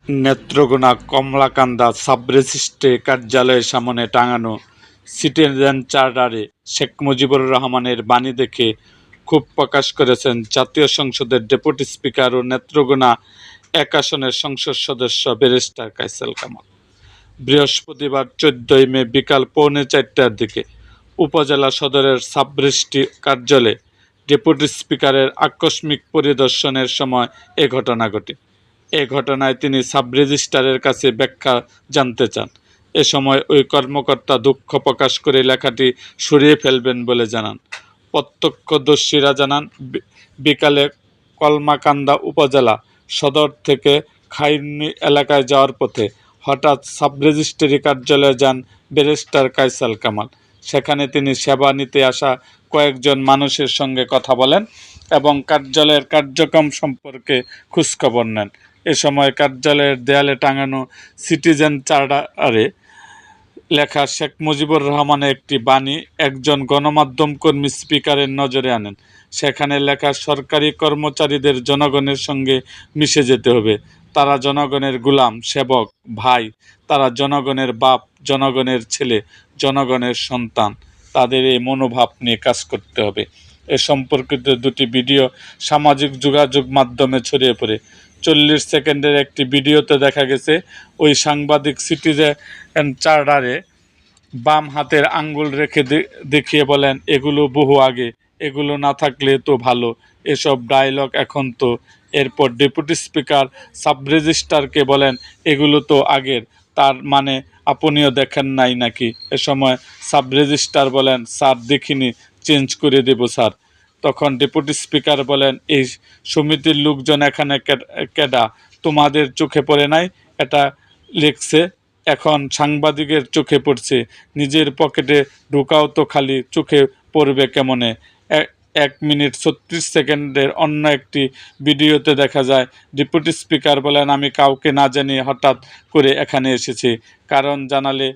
Netrokona Kamalakanda sub registry কার্যালয়ের সামনে টাঙানো সিটিজেন চার্টারে শেখ মুজিবুর রহমানের বাণী দেখে ক্ষোভ প্রকাশ করেছেন জাতীয় সংসদের ডেপুটি স্পিকার ও নেত্রকোনা ১ আসনের সংসদ সদস্য ব্যারিস্টার কায়সাল কামাল। বৃহস্পতিবার ১৪ মে বিকাল পৌনে ৪টার দিকে উপজেলা সদরের সাব রেজিস্ট্রি কার্যালয়ে ডেপুটি স্পিকারের আকস্মিক পরিদর্শনের সময় এ ঘটনা ঘটে। এ ঘটনায় তিনি সাব রেজিস্ট্রারের কাছে ব্যাখ্যা জানতে চান। এ সময় ওই কর্মকর্তা দুঃখ প্রকাশ করে লেখাটি সরিয়ে ফেলবেন বলে জানান। প্রত্যক্ষদর্শীরা জানান, বিকালে কলমাকান্দা উপজেলা সদর থেকে খাইরনী এলাকায় যাওয়ার পথে হঠাৎ সাব রেজিস্ট্রি কার্যালয়ে যান ব্যারিস্টার কায়সাল কামাল। সেখানে তিনি সেবা নিতে আসা কয়েকজন মানুষের সঙ্গে কথা বলেন এবং কার্যালয়ের কার্যক্রম সম্পর্কে খোঁজখবর নেন। এ সময় কার্যালয়ের দেয়ালে টাঙানো সিটিজেন চার্টারে লেখা শেখ মুজিবুর রহমানের একটি বাণী একজন গণমাধ্যম কর্মী স্পিকারের নজরে আনেন। সেখানে লেখা, সরকারি কর্মচারীদের জনগণের সঙ্গে মিশে যেতে হবে। তারা জনগণের গোলাম, সেবক, ভাই। তারা জনগণের বাপ, জনগণের ছেলে, জনগণের সন্তান। তাদের এই মনোভাব নিয়ে কাজ করতে হবে। এ সম্পর্কিত দুটি ভিডিও সামাজিক যোগাযোগ মাধ্যমে ছড়িয়ে পড়ে। ৪০ সেকেন্ডের একটি ভিডিওতে দেখা গেছে ওই সাংবাদিক সিটিজেন চার্টারে বাম হাতের আঙ্গুল রেখে দেখিয়ে বলেন, এগুলো বহু আগে, এগুলো না থাকলে তো ভালো, এসব ডায়লগ এখন তো। এরপর ডেপুটি স্পিকার সাব রেজিস্ট্রারকে বলেন, এগুলো তো আগের, তার মানে আপনিও দেখেন নাই নাকি? এ সময় সাব রেজিস্ট্রার বলেন, স্যার দেখিনি, চেঞ্জ করে দেব স্যার। তখন ডেপুটি স্পিকার বলেন, এই সমিতির লোকজন এখানে কেডা, তোমাদের চোখে পড়ে নাই? এটা লিখছে, এখন সাংবাদিকের চোখে পড়ছে, নিজের পকেটে ঢোকাও তো খালি, চোখে পড়বে কেমনে? ১ মিনিট ৩৬ সেকেন্ডের অন্য একটি ভিডিওতে দেখা যায় ডেপুটি স্পিকার বলেন, আমি কাউকে না জানিয়ে হঠাৎ করে এখানে এসেছি, কারণ জানালে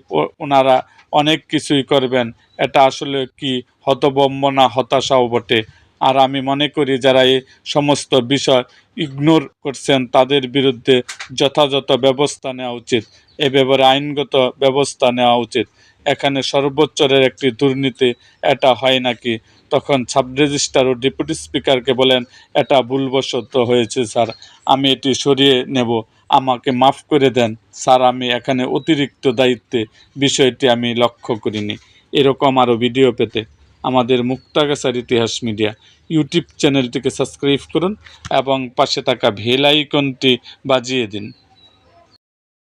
ওনারা অনেক কিছুই করবেন। এটা আসলে কি হতবম্বনা, হতাশাও বটে। আর আমি মনে করি যারা এই সমস্ত বিষয় ইগনোর করছেন তাদের বিরুদ্ধে যথাযথ ব্যবস্থা নেওয়া উচিত। এ ব্যাপারে আইনগত ব্যবস্থা নেওয়া উচিত। এখানে সর্বোচ্চের একটি দুর্নীতি, এটা হয় নাকি? তখন সাব রেজিস্ট্রার ও ডেপুটি স্পিকারকে বলেন, এটা ভুলবশত হয়েছে স্যার, আমি এটি সরিয়ে নেব, আমাকে মাফ করে দেন স্যার, আমি এখানে অতিরিক্ত দায়িত্বে, বিষয়টি আমি লক্ষ্য করিনি। এরকম আরও ভিডিও পেতে আমাদের মুক্তাগাছার ইতিহাস মিডিয়া ইউটিউব চ্যানেলটিকে সাবস্ক্রাইব করুন এবং পাশে থাকা বেল আইকনটি বাজিয়ে দিন।